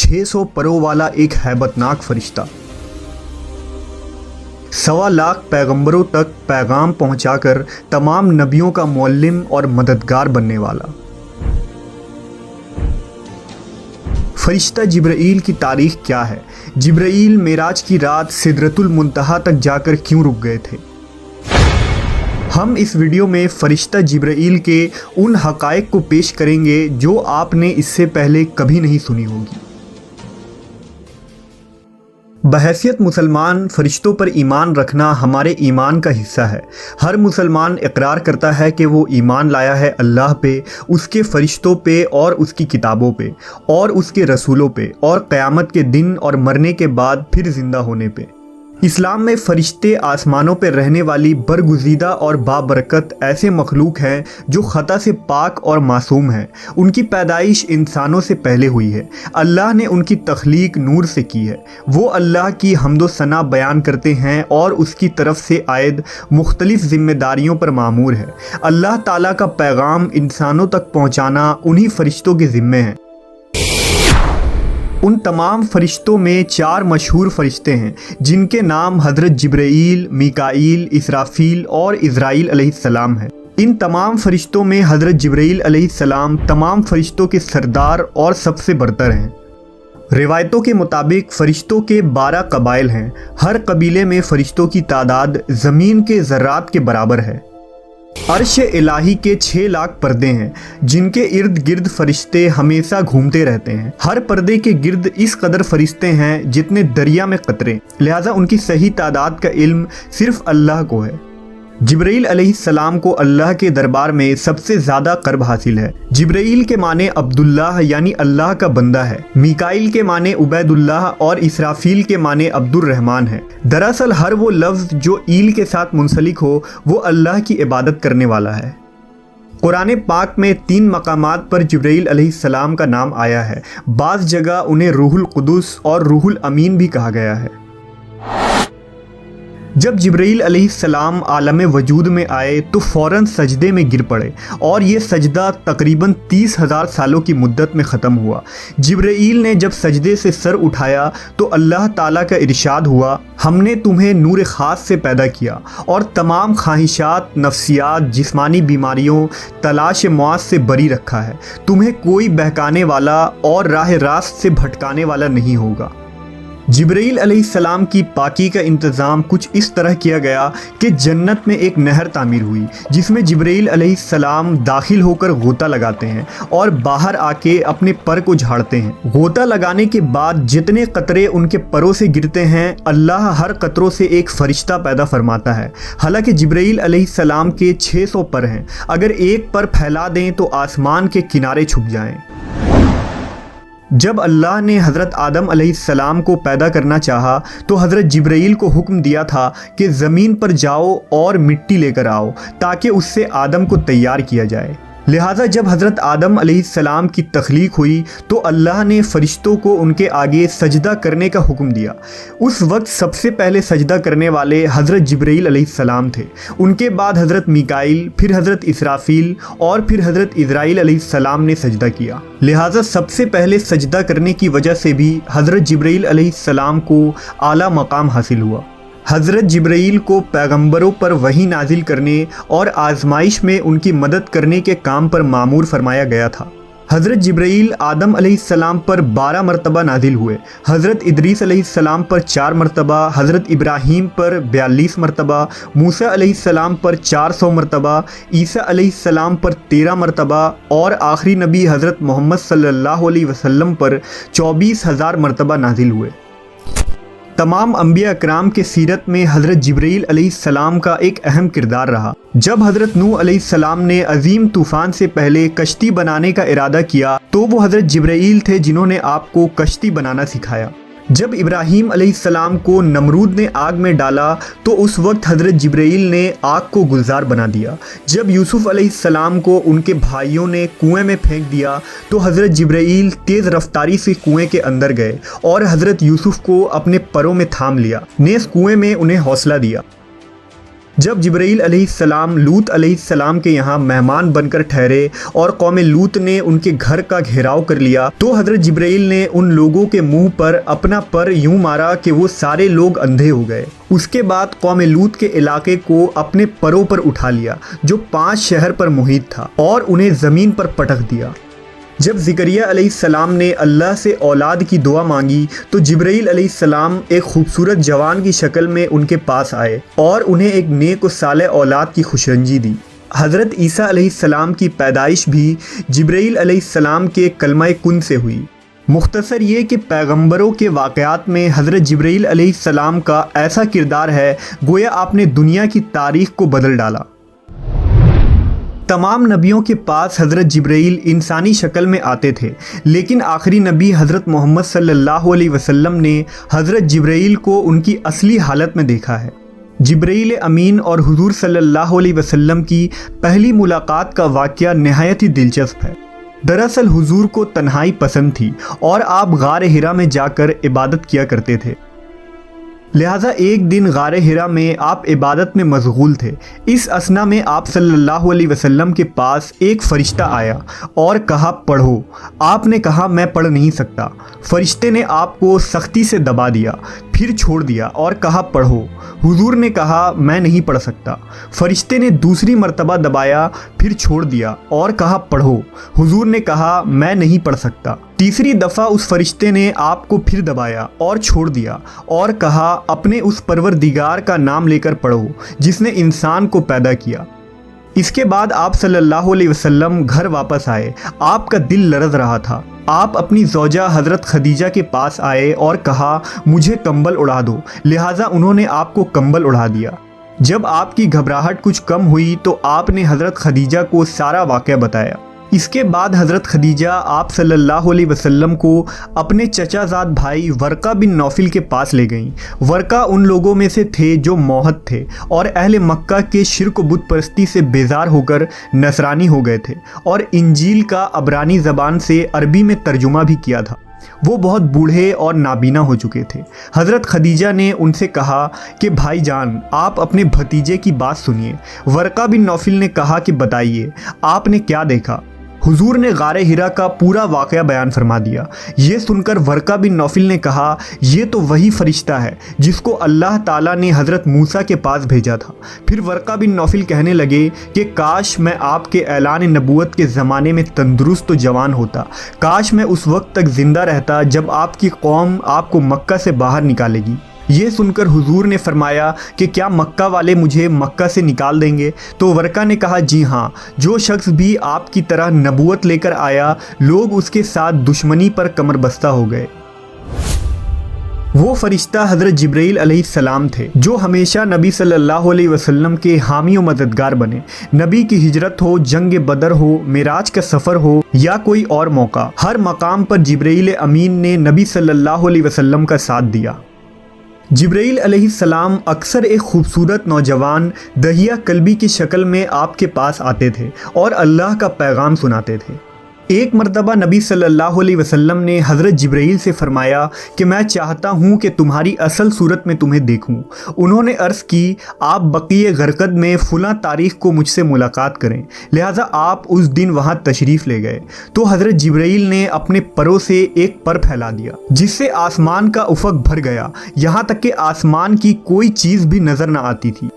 600 परों वाला एक हैबतनाक फरिश्ता, 1.25 लाख पैगंबरों तक पैगाम पहुंचाकर तमाम नबियों का मुअल्लिम और मददगार बनने वाला। फरिश्ता जिब्राईल की तारीख क्या है? जिब्राईल मेराज की रात सिदरतुल मुंतहा तक जाकर क्यों रुक गए थे? हम इस वीडियो में फरिश्ता जिब्राईल के उन हक़ाइक़ को पेश करेंगे जो आपने इससे पहले कभी नहीं सुनी होगी। बहैसियत मुसलमान, फरिश्तों पर ईमान रखना हमारे ईमान का हिस्सा है। हर मुसलमान इकरार करता है कि वो ईमान लाया है अल्लाह पे, उसके फरिश्तों पे और उसकी किताबों पे और उसके रसूलों पे और क़यामत के दिन और मरने के बाद फिर ज़िंदा होने पे। इस्लाम में फ़रिश्ते आसमानों पर रहने वाली बरगुज़ीदा और बाबरकत ऐसे मखलूक हैं जो ख़ता से पाक और मासूम हैं। उनकी पैदाइश इंसानों से पहले हुई है। अल्लाह ने उनकी तख्लीक नूर से की है। वो अल्लाह की हम्दो सना बयान करते हैं और उसकी तरफ से आयद मुख्तलिफ़ ज़िम्मेदारियों पर मामूर है। अल्लाह ताला का पैगाम इंसानों तक पहुँचाना उन्हीं फ़रिश्तों के ज़िम्मे है। उन तमाम फ़रिश्तों में 4 मशहूर फ़रिश्ते हैं जिनके नाम हज़रत जिब्राईल, मीकाईल, इसराफ़ील और इज़राईल अलैहिस्सलाम हैं। इन तमाम फ़रिश्तों में हज़रत जिब्राईल अलैहिस्सलाम तमाम फ़रिश्तों के सरदार और सबसे बरतर हैं। रिवायतों के मुताबिक फ़रिश्तों के 12 कबाइल हैं। हर कबीले में फ़रिश्तों की तादाद ज़मीन के ज़र्रात के बराबर है। अर्श इलाही के 6 लाख पर्दे हैं जिनके इर्द गिर्द फरिश्ते हमेशा घूमते रहते हैं। हर पर्दे के गिर्द इस कदर फरिश्ते हैं जितने दरिया में कतरे, लिहाजा उनकी सही तादाद का इल्म सिर्फ अल्लाह को है। जिब्राईल अलैहिस्सलाम को अल्लाह के दरबार में सबसे ज़्यादा कर्ब हासिल है। जिब्राईल के माने अब्दुल्लाह यानी अल्लाह का बंदा है, मीकाईल के माने उबैदुल्लाह और इसराफील के माने अब्दुर्रहमान है। दरअसल हर वो लफ्ज़ जो ईल के साथ मुंसलिक हो वो अल्लाह की इबादत करने वाला है। कुरान पाक में 3 मकामात पर जिब्राईल अलैहिस्सलाम का नाम आया है। बाज़ जगह उन्हें रूहुल कुदुस और रूहुल अमीन भी कहा गया है। जब जिब्राईल अलैहिस्सलाम आलम वजूद में आए तो फ़ौरन सजदे में गिर पड़े और ये सजदा तकरीबन 30,000 सालों की मुद्दत में ख़त्म हुआ। जिब्राईल ने जब सजदे से सर उठाया तो अल्लाह ताला का इरशाद हुआ, हमने तुम्हें नूर ख़ास से पैदा किया और तमाम ख्वाहिशात, नफ्सियात, जिस्मानी बीमारियों, तलाश मौत से बरी रखा है। तुम्हें कोई बहकाने वाला और राह रास्त से भटकाने वाला नहीं होगा। जिब्राईल अलैहिस्सलाम की पाकी का इंतज़ाम कुछ इस तरह किया गया कि जन्नत में एक नहर तामीर हुई जिसमें जिब्राईल अलैहिस्सलाम दाखिल होकर गोता लगाते हैं और बाहर आके अपने पर को झाड़ते हैं। गोता लगाने के बाद जितने कतरे उनके परों से गिरते हैं, अल्लाह हर कतरों से एक फ़रिश्ता पैदा फरमाता है। हालांकि जिब्राईल अलैहिस्सलाम के 600 पर हैं। अगर एक पर फैला दें तो आसमान के किनारे छुप जाएं। जब अल्लाह ने हज़रत आदम अलैहिस्सलाम को पैदा करना चाहा तो हज़रत जिब्राईल को हुक्म दिया था कि ज़मीन पर जाओ और मिट्टी लेकर आओ ताकि उससे आदम को तैयार किया जाए। लिहाजा जब हज़रत आदम अलैहिस्सलाम की तख्लीक हुई तो अल्लाह ने फ़रिश्तों को उनके आगे सजदा करने का हुक्म दिया। उस वक्त सबसे पहले सजदा करने वाले हज़रत जिब्राईल अलैहिस्सलाम थे। उनके बाद हज़रत मीकाईल, फिर हज़रत इसराफ़ील और फिर हज़रत इज़राईल अलैहिस्सलाम ने सजदा किया। लिहाजा सबसे पहले सजदा करने की वजह से भी हज़रत जिब्राईल अलैहिस्सलाम को आला मकाम हासिल हुआ। हज़रत जिब्राईल को पैगंबरों पर वही नाजिल करने और आजमाइश में उनकी मदद करने के काम पर मामूर फरमाया गया था। हज़रत जिब्राईल आदम अलैहिस्सलाम पर 12 मरतबा नाजिल हुए, हज़रत इदरीस अलैहिस्सलाम पर 4 मरतबा, हज़रत इब्राहीम पर 42 मरतबा, मूसा अलैहिस्सलाम पर 400 मरतबा, ईसा अलैहिस्सलाम पर 13 मरतबा और आखिरी नबी हज़रत मोहम्मद सल्लल्लाहु अलैहि वसल्लम पर 24,000 मरतबा नाजिल हुए। तमाम अंबिया अकराम के सीरत में हज़रत जिब्राईल अलैहिस्सलाम का एक अहम किरदार रहा। जब हज़रत नूह अलैहिस्सलाम ने अजीम तूफ़ान से पहले कश्ती बनाने का इरादा किया तो वो हज़रत जिब्राईल थे जिन्होंने आपको कश्ती बनाना सिखाया। जब इब्राहीम अलैहिस्सलाम को नमरूद ने आग में डाला तो उस वक्त हज़रत जिब्राईल ने आग को गुलजार बना दिया। जब यूसुफ अलैहिस्सलाम को उनके भाइयों ने कुएं में फेंक दिया तो हज़रत जिब्राईल तेज़ रफ्तारी से कुएं के अंदर गए और हज़रत यूसुफ को अपने परों में थाम लिया, नेज़ कुएं में उन्हें हौसला दिया। जब जिब्राईल अलैहिस्सलाम लूत अलैहिस्सलाम के यहाँ मेहमान बनकर ठहरे और कौम लूत ने उनके घर का घेराव कर लिया, तो हज़रत जिब्राईल ने उन लोगों के मुंह पर अपना पर यूं मारा कि वो सारे लोग अंधे हो गए। उसके बाद कौम लूत के इलाके को अपने परों पर उठा लिया जो 5 शहर पर मुहित था और उन्हें ज़मीन पर पटक दिया। जब ज़करिया अलैहिस्सलाम ने अल्लाह से औलाद की दुआ मांगी तो जिब्राईल अलैहिस्सलाम एक खूबसूरत जवान की शक्ल में उनके पास आए और उन्हें एक नेक और सालेह औलाद की खुशरंजी दी। हज़रत ईसा अलैहिस्सलाम की पैदाइश भी जिब्राईल अलैहिस्सलाम के कलमा कुन से हुई। मुख्तसर ये कि पैगंबरों के वाक़यात में हज़रत जिब्राईल अलैहिस्सलाम का ऐसा किरदार है गोया आपने दुनिया की तारीख़ को बदल डाला। तमाम नबियों के पास हज़रत जिब्राईल इंसानी शक्ल में आते थे, लेकिन आखिरी नबी हज़रत मोहम्मद सल्लल्लाहु अलैहि वसल्लम ने हज़रत जिब्राईल को उनकी असली हालत में देखा है। जिब्राईल अमीन और हुज़ूर सल्लल्लाहु अलैहि वसल्लम की पहली मुलाकात का वाक़या नहायत ही दिलचस्प है। दरअसल हुज़ूर को तन्हाई पसंद थी और आप गार हिरा में जाकर इबादत किया करते थे। लिहाजा एक दिन गार हिरा में आप इबादत में मशगूल थे। इस असना में आप सल्लल्लाहु अलैहि वसल्लम के पास एक फ़रिश्ता आया और कहा पढ़ो। आपने कहा मैं पढ़ नहीं सकता। फ़रिश्ते ने आपको सख्ती से दबा दिया, फिर छोड़ दिया और कहा पढ़ो। हुजूर ने कहा मैं नहीं पढ़ सकता। फ़रिश्ते ने दूसरी मर्तबा दबाया, फिर छोड़ दिया और कहा पढ़ो। हुजूर ने कहा मैं नहीं पढ़ सकता। तीसरी दफ़ा उस फ़रिश्ते ने आपको फिर दबाया और छोड़ दिया और कहा अपने उस परवरदिगार का नाम लेकर पढ़ो जिसने इंसान को पैदा किया। इसके बाद आप सल्लल्लाहु अलैहि वसल्लम घर वापस आए। आपका दिल लरज़ रहा था। आप अपनी ज़ौजा हज़रत खदीजा के पास आए और कहा मुझे कंबल उड़ा दो। लिहाजा उन्होंने आपको कंबल उड़ा दिया। जब आपकी घबराहट कुछ कम हुई तो आपने हज़रत खदीजा को सारा वाक़या बताया। इसके बाद हज़रत खदीजा आप सल्लल्लाहु अलैहि वसल्लम को अपने चचाज़ाद भाई वर्का बिन नौफिल के पास ले गईं। वर्का उन लोगों में से थे जो मौहद थे और अहले मक्का के शिर्क बुत परस्ती से बेजार होकर नसरानी हो गए थे और इंजील का अबरानी ज़बान से अरबी में तर्जुमा भी किया था। वो बहुत बूढ़े और नाबीना हो चुके थे। हज़रत खदीजा ने उनसे कहा कि भाईजान आप अपने भतीजे की बात सुनिए। वर्का बिन नौफिल ने कहा कि बताइए आपने क्या देखा। हुजूर ने गारे हिरा का पूरा वाक़या बयान फरमा दिया। ये सुनकर वर्का बिन नौफिल ने कहा ये तो वही फ़रिश्ता है जिसको अल्लाह ताला ने हज़रत मूसा के पास भेजा था। फिर वर्का बिन नौफिल कहने लगे कि काश मैं आपके ऐलान नबूवत के ज़माने में तंदुरुस्त तो जवान होता। काश मैं उस वक्त तक ज़िंदा रहता जब आपकी कौम आपको मक्का से बाहर निकालेगी। ये सुनकर हुजूर ने फरमाया कि क्या मक्का वाले मुझे मक्का से निकाल देंगे? तो वर्का ने कहा जी हाँ, जो शख्स भी आपकी तरह नबूवत लेकर आया लोग उसके साथ दुश्मनी पर कमर बस्ता हो गए। वो फ़रिश्ता हज़रत जिब्राईल अलैहिस्सलाम थे जो हमेशा नबी सल्लल्लाहु अलैहि वसल्लम के हामी व मददगार बने। नबी की हिजरत हो, जंग बदर हो, मिराज का सफ़र हो या कोई और मौका, हर मकाम पर जिब्राईल अमीन ने नबी सल्लल्लाहु अलैहि वसल्लम का साथ दिया। जिब्राईल अलैहिस्सलाम अक्सर एक खूबसूरत नौजवान दहिया कल्बी की शक्ल में आपके पास आते थे और अल्लाह का पैगाम सुनाते थे। एक मरतबा नबी सल्लल्लाहु अलैहि वसल्लम ने हज़रत जिब्राईल से फ़रमाया कि मैं चाहता हूँ कि तुम्हारी असल सूरत में तुम्हें देखूँ। उन्होंने अर्ज़ की आप बक़ीए गरक़द में फ़ुला तारीख़ को मुझसे मुलाकात करें। लिहाजा आप उस दिन वहाँ तशरीफ़ ले गए तो हज़रत जिब्राईल ने अपने परों से एक पर फैला दिया जिससे आसमान का उफ़क़ भर गया, यहाँ तक कि आसमान की कोई चीज़ भी नज़र न आती थी।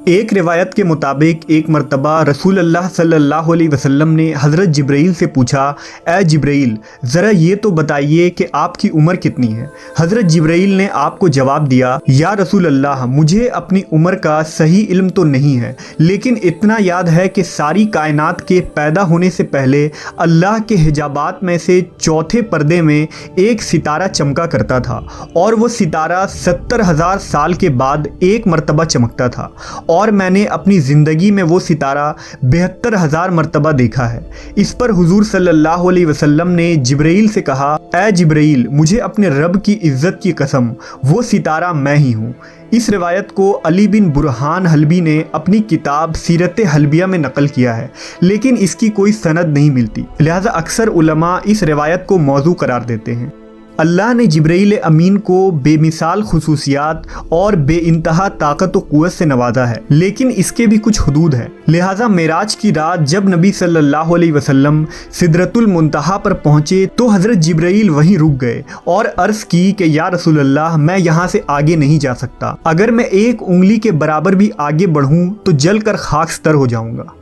एक रिवायत के मुताबिक एक मरतबा रसूल अल्लाह सल्लल्लाहु अलैहि वसल्लम ने हज़रत जिब्राईल से पूछा ए जिब्राईल ज़रा ये तो बताइए कि आपकी उम्र कितनी है। हज़रत जिब्राईल ने आपको जवाब दिया या रसूल अल्लाह मुझे अपनी उम्र का सही इल्म तो नहीं है, लेकिन इतना याद है कि सारी कायनात के पैदा होने से पहले अल्लाह के हिजाबात में से चौथे पर्दे में एक सितारा चमका करता था और वो सितारा 70,000 साल के बाद एक मरतबा चमकता था और मैंने अपनी ज़िंदगी में वो सितारा 72,000 मरतबा देखा है। इस पर हुजूर सल्लल्लाहु अलैहि वसल्लम ने जिब्राईल से कहा ए जिब्राईल मुझे अपने रब की इज़्ज़त की कसम वो सितारा मैं ही हूँ। इस रिवायत को अली बिन बुरहान हलबी ने अपनी किताब सीरत हलबिया में नकल किया है, लेकिन इसकी कोई सनद नहीं मिलती। लिहाजा अक्सर उलमा इस रिवायत को मौजू करार देते हैं। अल्लाह ने जिब्राईल अमीन को बेमिसाल खुसूसियात और बेइंतहा ताकत व क़ुव्वत से नवाजा है, लेकिन इसके भी कुछ हुदूद हैं। लिहाजा मेराज की रात जब नबी सल्लल्लाहु अलैहि वसल्लम सिदरतुल मुंतहा पर पहुंचे तो हज़रत जिब्राईल वहीं रुक गए और अर्ज़ की कि या रसूल अल्लाह, मैं यहाँ से आगे नहीं जा सकता। अगर मैं एक उंगली के बराबर भी आगे बढ़ूँ तो जलकर खाकस्तर हो जाऊँगा।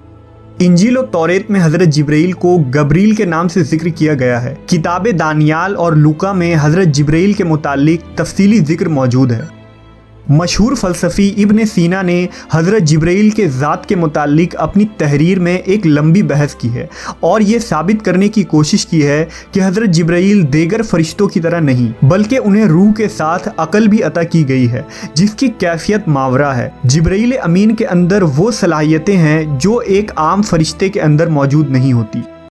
इंजील और तौरेत में हज़रत जिब्राईल को गब्रील के नाम से जिक्र किया गया है। किताब दानियाल और लूका में हज़रत जिब्राईल के मुतालिक तफसीली जिक्र मौजूद है। मशहूर फ़लसफ़ी इब्न सीना ने हज़रत जिब्राईल के ज़ात के मुतालिक अपनी तहरीर में एक लंबी बहस की है और ये साबित करने की कोशिश की है कि हज़रत जिब्राईल दीगर फ़रिश्तों की तरह नहीं, बल्कि उन्हें रूह के साथ अक़ल भी अता की गई है जिसकी कैफियत मावरा है। जिब्राईल अमीन के अंदर वो सलाहियतें हैं जो एक आम फ़रिश्ते के अंदर मौजूद नहीं होती।